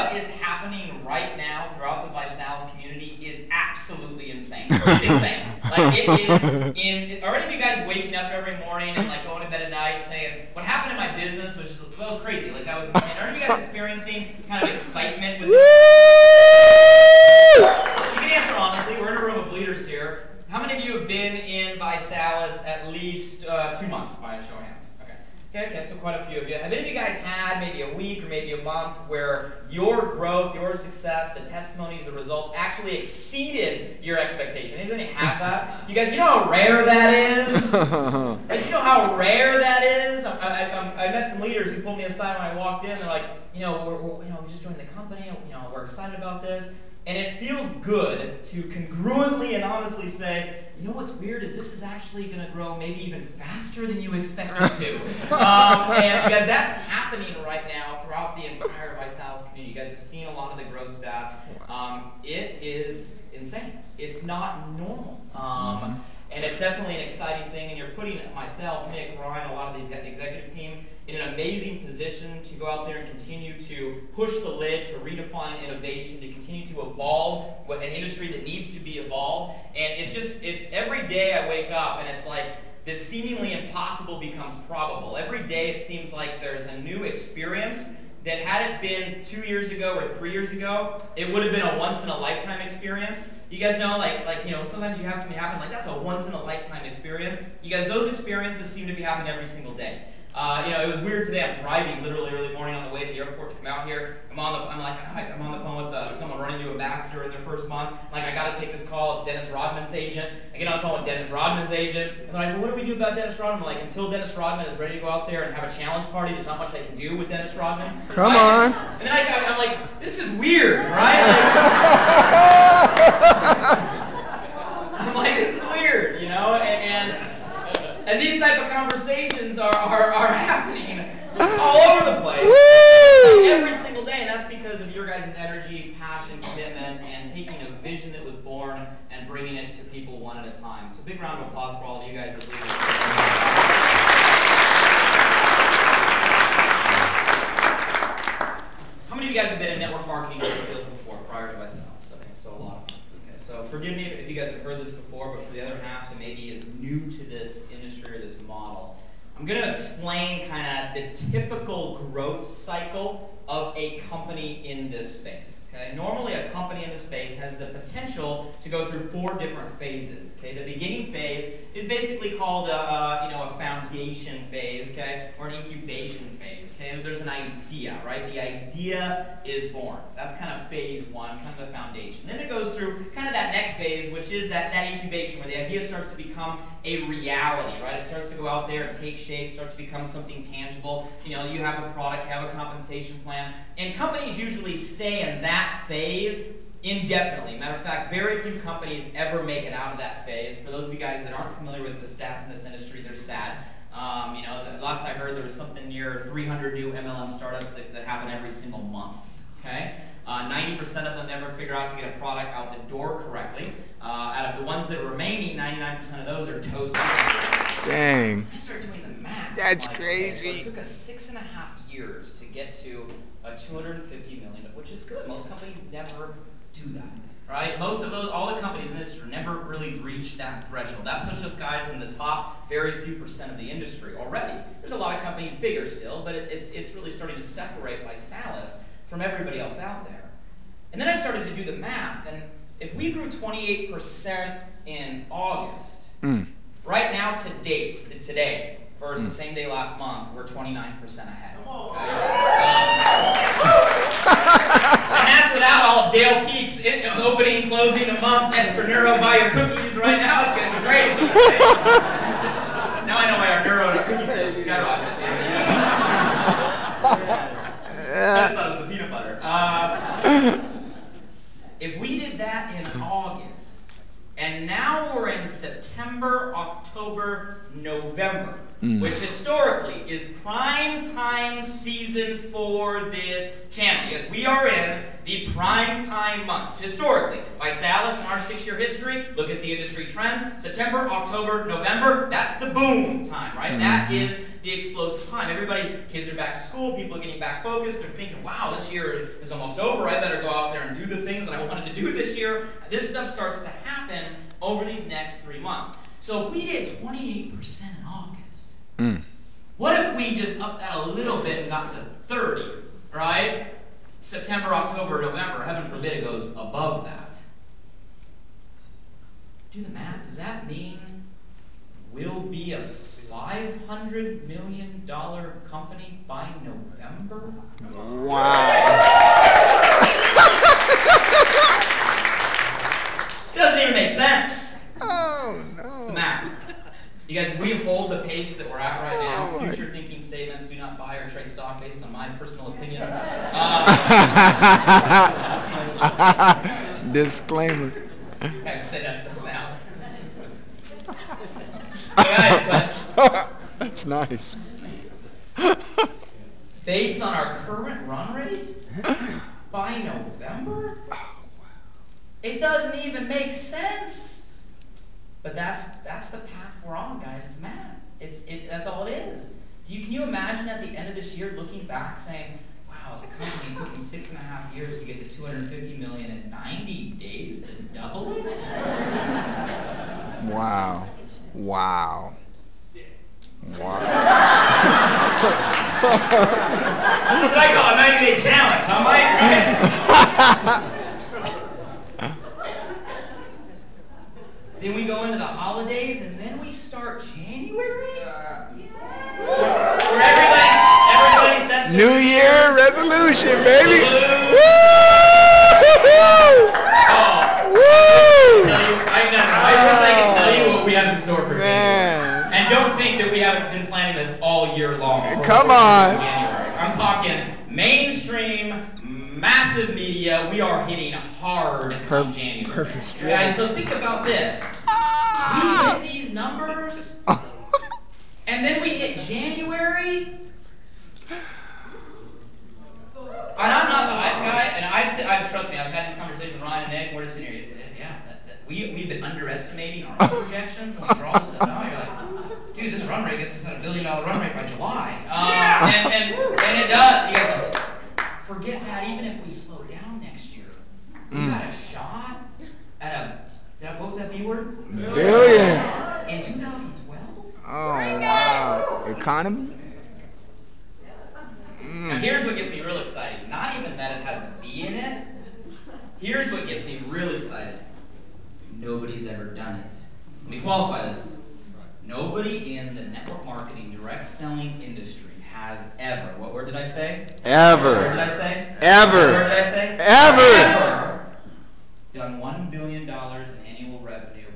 what is happening right now throughout the ViSalus community is absolutely insane. It's insane. Like, it is are any of you guys waking up every morning and like going to bed at night saying, what happened in my business was crazy. Like, that was insane. Are you guys experiencing kind of excitement with You can answer honestly. We're in a room of leaders here. How many of you have been in ViSalus at least 2 months, by a show of hands? Okay, so quite a few of you. Have any of you guys had maybe a week or maybe a month where your growth, your success, the testimonies, the results actually exceeded your expectation? Doesn't it have that? You guys, you know how rare that is? Like, you know how rare that is? I met some leaders who pulled me aside when I walked in. They're like, we just joined the company. We're excited about this. And it feels good to congruently and honestly say, you know what's weird is this is actually going to grow maybe even faster than you expected it to. And because that's happening right now throughout the entire ViSalus community. You guys have seen a lot of the growth stats. It is insane. It's not normal. And it's definitely an exciting thing. And you're putting myself, Nick, Ryan, a lot of these executive team in an amazing position to go out there and continue to push the lid, to redefine innovation, to continue to evolve an industry that needs to be evolved. And it's every day I wake up and it's like this seemingly impossible becomes probable. Every day it seems like there's a new experience that had it been 2 years ago or 3 years ago, it would have been a once-in-a-lifetime experience. You guys know, sometimes you have something happen, like that's a once-in-a-lifetime experience. You guys, those experiences seem to be happening every single day. It was weird today. I'm driving literally early morning on the way to the airport to come out here. I'm on the phone with someone running new ambassador in their first month. I'm like, I got to take this call. It's Dennis Rodman's agent. I get on the phone with Dennis Rodman's agent. And they're like, well, what do we do about Dennis Rodman? I'm like, until Dennis Rodman is ready to go out there and have a challenge party, there's not much I can do with Dennis Rodman. Come on. And then I'm like, this is weird, right? I'm like, this is weird, and these type of conversations are happening all over the place every single day, and that's because of your guys' energy, passion, commitment, and taking a vision that was born and bringing it to people one at a time. So big round of applause for all of you guys as leaders. How many of you guys have been in network marketing and sales before prior to ViSalus? Okay, so a lot of them. So forgive me if you guys have heard this before, but for the other half who maybe is new to this industry or this model, I'm going to explain kind of the typical growth cycle of a company in this space. Okay? Normally, a company in this space has the potential to go through 4 different phases. Okay? The beginning phase is basically called a foundation phase, okay, or an incubation phase. Okay? There's an idea, right? The idea is born. That's kind of phase 1, kind of the foundation. Then it goes through kind of that next phase, which is that incubation, where the idea starts to become a reality, right? It starts to go out there and take shape, starts to become something tangible. You have a product, you have a compensation plan, and companies usually stay in that phase indefinitely. Matter of fact, very few companies ever make it out of that phase. For those of you guys that aren't familiar with the stats in this industry, they're sad. The last I heard, there was something near 300 new MLM startups that happen every single month. Okay, 90% of them never figure out to get a product out the door correctly. Out of the ones that are remaining, 99% of those are toasted. Dang. I started doing the math. That's crazy. Okay, so it took us 6.5 years to get to a $250 million, which is good. Most companies never do that, right? All the companies in this never really reach that threshold. That puts us guys in the top very few percent of the industry already. There's a lot of companies bigger still, but it's really starting to separate ViSalus from everybody else out there. And then I started to do the math, and if we grew 28% in August, right now to date, today, versus the same day last month, we're 29% ahead. Okay? And that's without all Dale Peak's opening, closing a month, extra neuro, buy your cookies right now. It's going to be crazy. Now I know why our neuro and cookie sales skyrocket. I just thought it was the peanut butter. If we did that in August, and now we're in September, October, November, which historically is prime time season for this channel. Because we are in the prime time months. Historically, ViSalus in our 6-year history, look at the industry trends, September, October, November, that's the boom time, right? That is the explosive time. Everybody's kids are back to school, people are getting back focused, they're thinking, wow, this year is almost over, I better go out there and do the things that I wanted to do this year. This stuff starts to happen over these next 3 months. So if we did 28% in August, what if we just upped that a little bit and got to 30, right? September, October, November, heaven forbid it goes above that. Do the math. Does that mean we'll be a $500 million company by November? Wow. Doesn't even make sense. Oh, no. It's the math. You guys, we hold the pace that we're at right now. Future thinking statements: do not buy or trade stock based on my personal opinions. Disclaimer. I have to say that stuff now. Guys, That's nice. based on our current run rate, by November, it doesn't even make sense. But that's the path we're on, guys. It's math. That's all it is. Can you imagine at the end of this year looking back saying, wow, as a company, it took them 6.5 years to get to 250 million in 90 days to double it? Wow. Wow. Wow. That's what I call a 90-day challenge, huh, Mike? Right? Then we go into the holidays, and then we start January? Where everybody sets New Year resolution, baby. Woo! I can tell you what we have in store for Man. January. And don't think that we haven't been planning this all year long. Come on. January. I'm talking mainstream, massive media. We are hitting hard come January. Perfect. Guys, so think about this. We hit these numbers, and then we hit January. And I'm not the hype guy, and trust me, I've had these conversations with Ryan and Nick, and we're just sitting here, we've been underestimating our projections, and we draw this stuff out, you're like, dude, this run rate gets us at $1 billion run rate by July. And it does. You guys, forget that, even if we slow down next year, we got a shot at what was that B word? Billion. In 2012? Oh, wow. Economy? Now here's what gets me real excited. Not even that it has a B in it. Here's what gets me real excited. Nobody's ever done it. Let me qualify this. Nobody in the network marketing, direct selling industry has ever, what word did I say? Ever. What word did I say? Ever. What word did I say? Ever. Done $1 billion in annual revenue